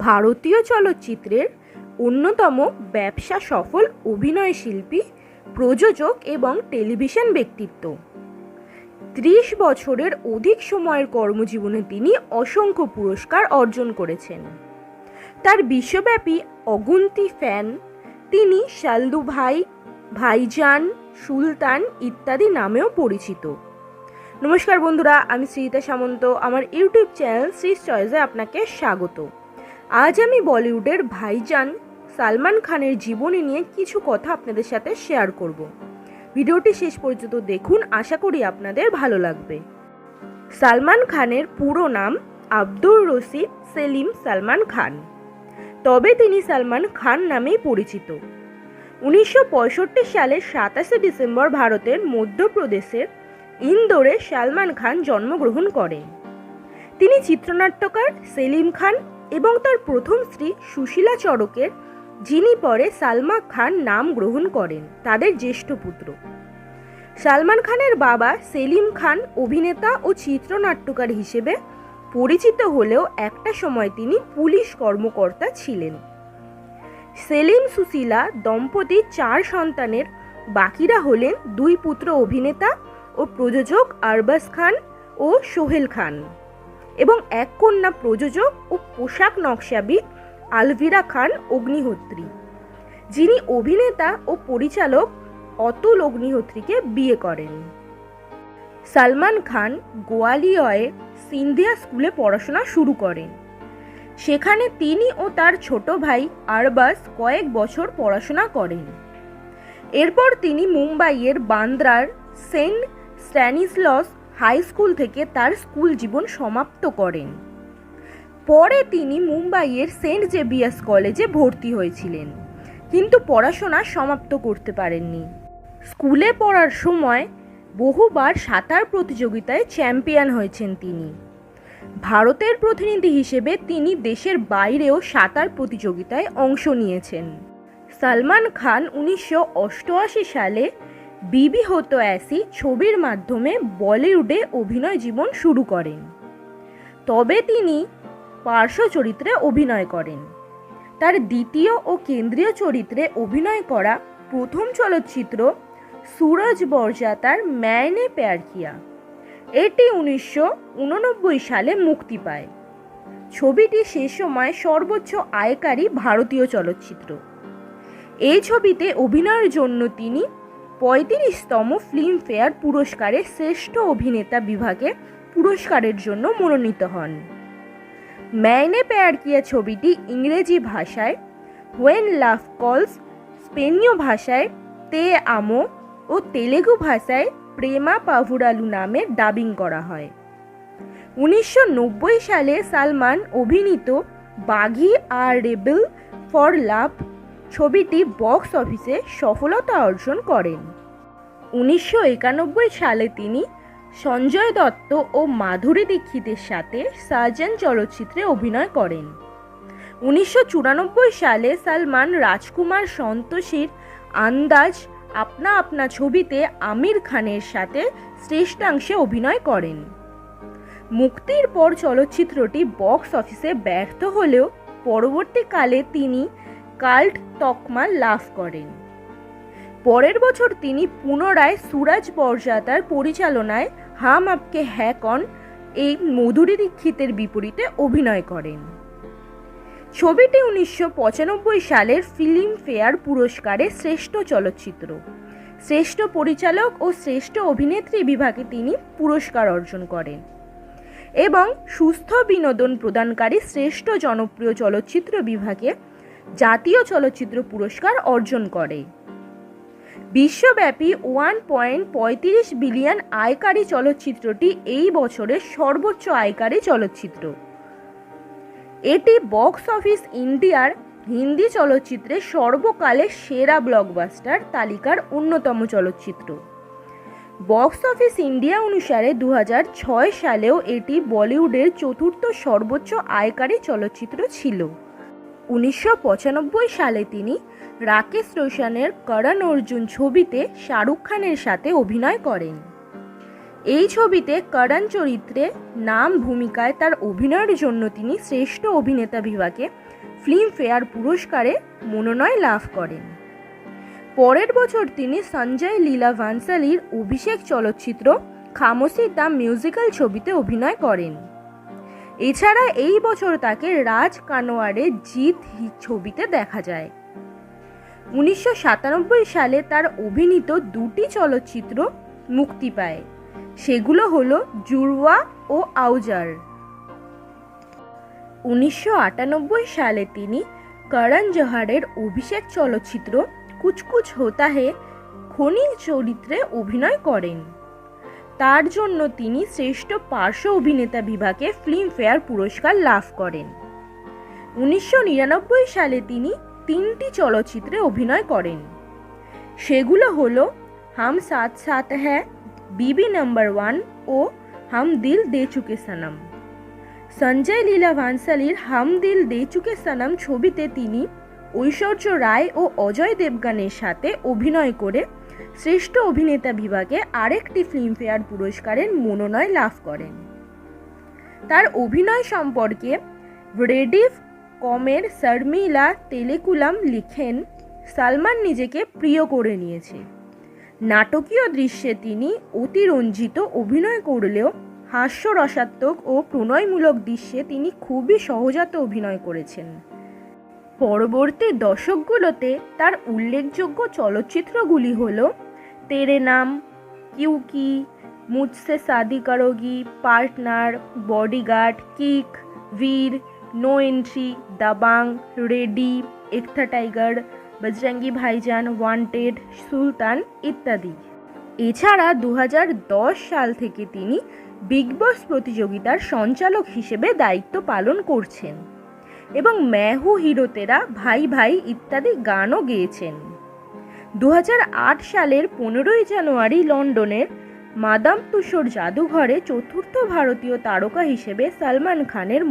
ভারতীয় চলচ্চিত্রের অন্যতম ব্যবসা সফল অভিনয় শিল্পী, প্রযোজক এবং টেলিভিশন ব্যক্তিত্ব। 30 বছরের অধিক সময়ের কর্মজীবনে তিনি অসংখ্য পুরস্কার অর্জন করেছেন। তার বিশ্বব্যাপী অগুন্তি ফ্যান। তিনি সাল্লু ভাই, ভাইজান, সুলতান ইত্যাদি নামেও পরিচিত। নমস্কার বন্ধুরা, আমি শ্রীতা সামন্ত। আমার ইউটিউব চ্যানেল শ্রীস চয়েসে আপনাকে স্বাগত। আজ আমি বলিউডের ভাইজান সালমান খানের জীবনী নিয়ে কিছু কথা আপনাদের সাথে শেয়ার করব। ভিডিওটি শেষ পর্যন্ত দেখুন, আশা করি আপনাদের ভালো লাগবে। সালমান খানের পুরো নাম আব্দুর রশিদ সেলিম সালমান খান, তবে তিনি সালমান খান নামেই পরিচিত। 1965 সালের 27 ডিসেম্বর ভারতের মধ্যপ্রদেশের ইন্দোরে সালমান খান জন্মগ্রহণ করেন। তিনি চিত্রনাট্যকার সেলিম খান এবং তার প্রথম স্ত্রী সুশীলা চড়কের, যিনি পরে সালমা খান নাম গ্রহণ করেন, তাদের জ্যেষ্ঠ পুত্র। সালমান খানের বাবা সেলিম খান অভিনেতা ও চিত্রনাট্যকার হিসেবে পরিচিত হলেও একটা সময় তিনি পুলিশ কর্মকর্তা ছিলেন। সেলিম সুশীলা দম্পতির 4 সন্তানের বাকিরা হলেন 2 পুত্র অভিনেতা ও প্রযোজক আরবাজ খান ও সোহেল খান এবং 1 কন্যা প্রযোজক ও পোশাক নকশাবিদ আলভিরা খান অগ্নিহোত্রী, যিনি অভিনেতা ও পরিচালক অতুল অগ্নিহোত্রীকে বিয়ে করেন। সালমান খান গোয়ালিয়রের সিন্ধিয়া স্কুলে পড়াশোনা শুরু করেন। সেখানে তিনি ও তার ছোট ভাই আরবাজ কয়েক বছর পড়াশোনা করেন। এরপর তিনি মুম্বাইয়ের বান্দ্রার সেন্ট স্ট্যানিসলস হাই স্কুল থেকে তার স্কুল জীবন সমাপ্ত করেন। পরে তিনি মুম্বাইয়ের সেন্ট জেভিয়ার্স কলেজে ভর্তি হয়েছিলেন, কিন্তু পড়াশোনা সমাপ্ত করতে পারেননি। স্কুলে পড়ার সময় বহুবার সাঁতার প্রতিযোগিতায় চ্যাম্পিয়ন হয়েছেন তিনি। ভারতের প্রতিনিধি হিসেবে তিনি দেশের বাইরেও সাঁতার প্রতিযোগিতায় অংশ নিয়েছেন। সালমান খান 1988 সালে বিবি হতো অ্যাসি ছবির মাধ্যমে বলিউডে অভিনয় জীবন শুরু করেন, তবে তিনি পার্শ্ব চরিত্রে অভিনয় করেন। তার দ্বিতীয় ও কেন্দ্রীয় চরিত্রে অভিনয় করা প্রথম চলচ্চিত্র সুরজ বরজাতার ম্যায়নে প্যার কিয়া। এটি 1989 সালে মুক্তি পায়। ছবিটি সে সময় সর্বোচ্চ আয়কারী ভারতীয় চলচ্চিত্র। এই ছবিতে অভিনয়ের জন্য তিনি 35তম ফিল্মফেয়ার পুরস্কারে শ্রেষ্ঠ অভিনেতা বিভাগে পুরস্কারের জন্য মনোনীত হন। ম্যায়নে প্যার কিয়া ছবিটি ইংরেজি ভাষায় হোয়েন লাভ কলস, স্পেনীয় ভাষায় তে আমো ও তেলেগু ভাষায় প্রেমা পাভুরালু নামে ডাবিং করা হয়। 1990 সালে সালমান অভিনীত বাঘি আর রেবেল ফর লাভ ছবিটি বক্স অফিসে সফলতা অর্জন করেন। 1991 সালে তিনি সঞ্জয় দত্ত ও মাধুরী দীক্ষিতের সাথে সার্জন চলচ্চিত্রে অভিনয় করেন। 1994 সালে সালমান রাজকুমার সন্তোষীর আন্দাজ আপনা আপনা ছবিতে আমির খানের সাথে শ্রেষ্ঠাংশে অভিনয় করেন। মুক্তির পর চলচ্চিত্রটি বক্স অফিসে ব্যর্থ হলেও পরবর্তীকালে তিনি কাল্ট তকমা লাভ করেন। পরের বছর তিনি পুনরায় সুরজ বরজাতার পরিচালনায় হাম আপকে হ্যাঁ কন এই মাধুরী দীক্ষিতের বিপরীতে অভিনয় করেন। ছবিটি 1995 সালের ফিল্মফেয়ার পুরস্কারে শ্রেষ্ঠ চলচ্চিত্র, শ্রেষ্ঠ পরিচালক ও শ্রেষ্ঠ অভিনেত্রী বিভাগে তিনি পুরস্কার অর্জন করেন এবং সুস্থ বিনোদন প্রদানকারী শ্রেষ্ঠ জনপ্রিয় চলচ্চিত্র বিভাগে জাতীয় চলচ্চিত্র পুরস্কার অর্জন করে। বিশ্বব্যাপী 1.35 বিলিয়ন আয়কারী চলচ্চিত্রটি এই বছরের সর্বোচ্চ আয়কারী চলচ্চিত্র। এটি বক্স অফিস ইন্ডিয়ার হিন্দি চলচ্চিত্রের সর্বকালের সেরা ব্লকবাস্টার তালিকার অন্যতম চলচ্চিত্র। বক্স অফিস ইন্ডিয়া অনুসারে 2006 সালেও এটি বলিউডের 4র্থ সর্বোচ্চ আয়কারী চলচ্চিত্র ছিল। 1995 সালে তিনি রাকেশ রোশনের করণ অর্জুন ছবিতে শাহরুখ খানের সাথে অভিনয় করেন। এই ছবিতে করণ চরিত্রে নাম ভূমিকায় তার অভিনয়ের জন্য তিনি শ্রেষ্ঠ অভিনেতা বিভাগে ফিল্মফেয়ার পুরস্কারে মনোনয়ন লাভ করেন। পরের বছর তিনি সঞ্জয় লীলা ভান্সালীর অভিষেক চলচ্চিত্র খামোশি দ্য মিউজিক্যাল ছবিতে অভিনয় করেন। এছাড়া এই বছর তাকে রাজ কানোয়ারের জিত ছবিতে দেখা যায়। 1997 সালে তার অভিনীত দুটি চলচ্চিত্র মুক্তি পায়, সেগুলো হলো জুড়ওয়া ও আউজার। 1998 সালে তিনি করণ জোহরের অভিষেক চলচ্চিত্র কুছ কুছ হোতা হে খনির চরিত্রে অভিনয় করেন। তার জন্য তিনি শ্রেষ্ঠ পার্শ্ব অভিনেতা বিভাগে ফিল্মফেয়ার পুরস্কার লাভ করেন। 1999 সালে তিনি তিনটি চলচ্চিত্রে অভিনয় করেন, সেগুলো হলো হাম সাথ সাথ হ্যায়, বিবি নাম্বার 1 ও হাম দিল দে চুকে সনম। সঞ্জয় লীলা ভান্সালীর হাম দিল দে চুকে সনম ছবিতে তিনি ঐশ্বর্য রায় ও অজয় দেবগনের সাথে অভিনয় করে শ্রেষ্ঠ অভিনেতা বিভাগে আরেকটি ফিল্মফেয়ার পুরস্কারের মনোনয়ন লাভ করেন। তার অভিনয় সম্পর্কে রেডিফ কমের শর্মিলা তেলেকুলাম লিখেন, সালমান নিজেকে প্রিয় করে নিয়েছে। নাটকীয় দৃশ্যে তিনি অতিরঞ্জিত অভিনয় করলেও হাস্যরসাত্মক ও প্রণয়মূলক দৃশ্যে তিনি খুবই সহজাত অভিনয় করেছেন। পরবর্তী দশকগুলোতে তার উল্লেখযোগ্য চলচ্চিত্রগুলি হল তেরে নাম, কিউকি, মুঝসে শাদি করোগি, পার্টনার, বডিগার্ড, কিক, বীর, নো এন্ট্রি, দাবাং, রেডি, এক থা টাইগার, বজরঙ্গি ভাইজান, ওয়ান্টেড, সুলতান ইত্যাদি। এছাড়া 2010 সাল থেকে তিনি বিগ বস প্রতিযোগিতার সঞ্চালক হিসেবে দায়িত্ব পালন করছেন এবং मैं हूं হিরো তেরা, ভাই ভাই ইত্যাদি গানও গেয়েছেন। 2008 সালের 15 জানুয়ারি লন্ডনের মাদাম তুসোর জাদুঘরে চতুর্থ ভারতীয় তারকা হিসেবে সলমান খানের